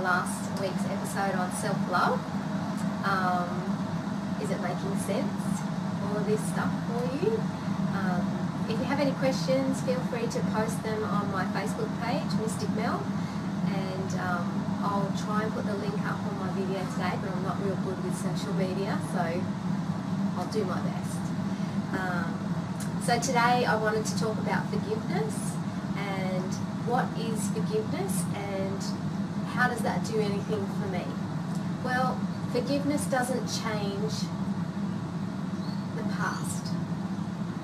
last week's episode on self-love. Is it making sense, all of this stuff for you? If you have any questions, feel free to post them on my Facebook page, Mystic Mel, and I'll try and put the link up on my video today, but I'm not real good with social media, so I'll do my best. So today I wanted to talk about forgiveness and what is forgiveness and how does that do anything for me? Well, forgiveness doesn't change the past.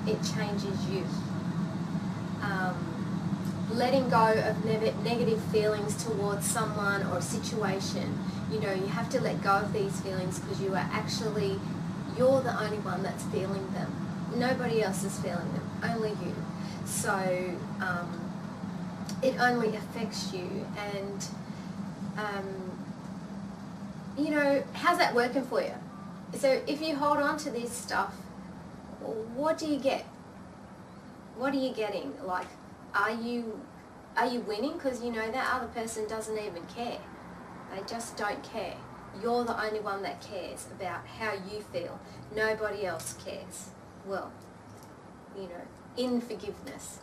It changes you. Letting go of negative feelings towards someone or a situation, you have to let go of these feelings because you're the only one that's feeling them. Nobody else is feeling them, only you. So it only affects you, and how's that working for you? So if you hold on to this stuff, what do you get? What are you getting? Like, are you winning? Because that other person doesn't even care. They just don't care. You're the only one that cares about how you feel. Nobody else cares. Well, in forgiveness.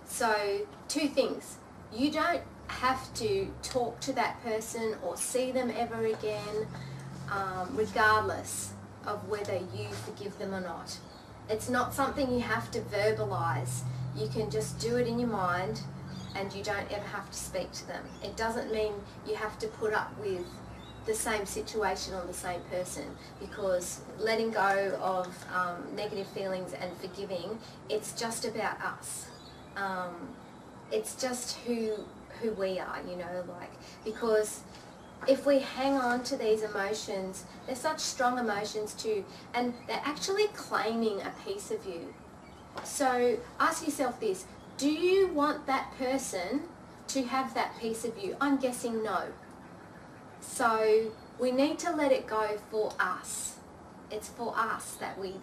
So two things. You don't have to talk to that person or see them ever again, regardless of whether you forgive them or not. It's not something you have to verbalize. You can just do it in your mind and you don't ever have to speak to them. It doesn't mean you have to put up with the same situation or the same person, because letting go of negative feelings and forgiving, it's just about us. It's just who we are, because if we hang on to these emotions, they're such strong emotions too, and they're actually claiming a piece of you. So ask yourself this: do you want that person to have that piece of you? I'm guessing no. So we need to let it go for us. It's for us that we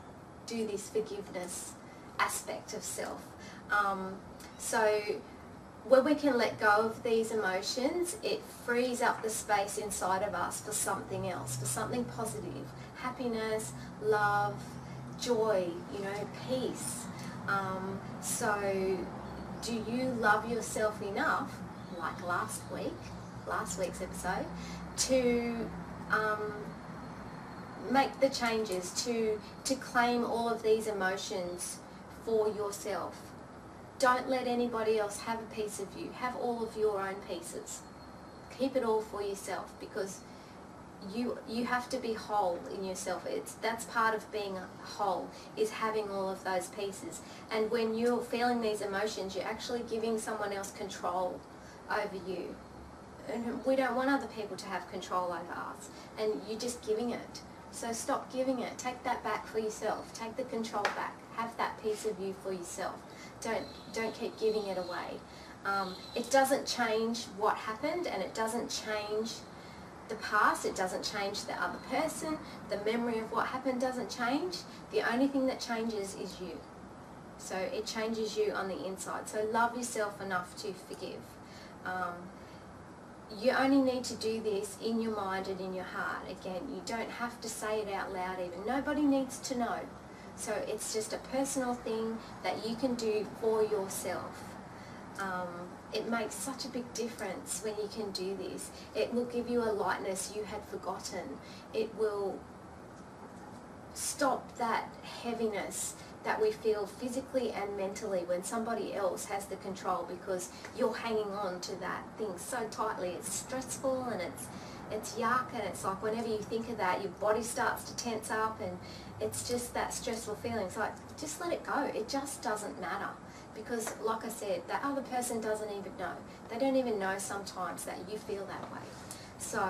do this forgiveness aspect of self. So when we can let go of these emotions, it frees up the space inside of us for something else, for something positive. Happiness, love, joy, peace. So do you love yourself enough, like last week's episode, to make the changes, to claim all of these emotions for yourself? Don't let anybody else have a piece of you. Have all of your own pieces. Keep it all for yourself, because you have to be whole in yourself. That's part of being whole, is having all of those pieces. And when you're feeling these emotions, you're actually giving someone else control over you. And we don't want other people to have control over us, and you're just giving it. So stop giving it. Take that back for yourself. Take the control back. Have that piece of you for yourself. Don't keep giving it away. It doesn't change what happened, and it doesn't change the past. It doesn't change the other person. The memory of what happened doesn't change. The only thing that changes is you. So it changes you on the inside. So love yourself enough to forgive. You only need to do this in your mind and in your heart. Again, you don't have to say it out loud even. Nobody needs to know. So it's just a personal thing that you can do for yourself. It makes such a big difference when you can do this. It will give you a lightness you had forgotten. It will stop that heaviness that we feel physically and mentally when somebody else has the control, because you're hanging on to that thing so tightly. It's stressful and it's yuck, and it's like whenever you think of that, your body starts to tense up, and it's just that stressful feeling. It's like, just let it go. It just doesn't matter, because like I said, that other person doesn't even know. They don't even know sometimes that you feel that way. So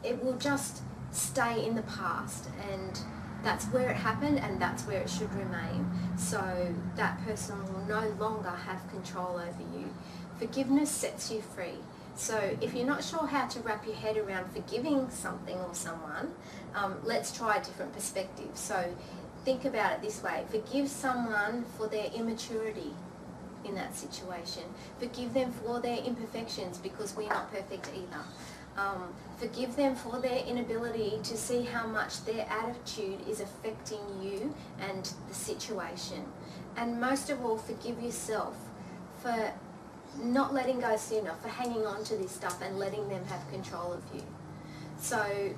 it will just stay in the past, and that's where it happened, and that's where it should remain. So that person will no longer have control over you. Forgiveness sets you free. So if you're not sure how to wrap your head around forgiving something or someone, let's try a different perspective. So think about it this way: forgive someone for their immaturity. in that situation. Forgive them for their imperfections, because we're not perfect either. Forgive them for their inability to see how much their attitude is affecting you and the situation. And most of all, forgive yourself for not letting go sooner, for hanging on to this stuff and letting them have control of you. So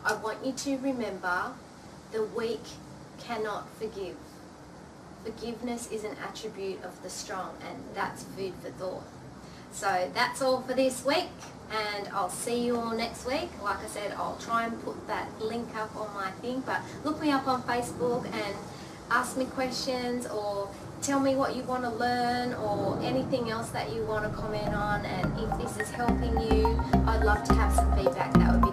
I want you to remember, the weak cannot forgive. Forgiveness is an attribute of the strong, and that's food for thought. So that's all for this week, and I'll see you all next week. Like I said, I'll try and put that link up on my thing, but look me up on Facebook and ask me questions, or tell me what you want to learn, or anything else that you want to comment on. And if this is helping you, I'd love to have some feedback. That would be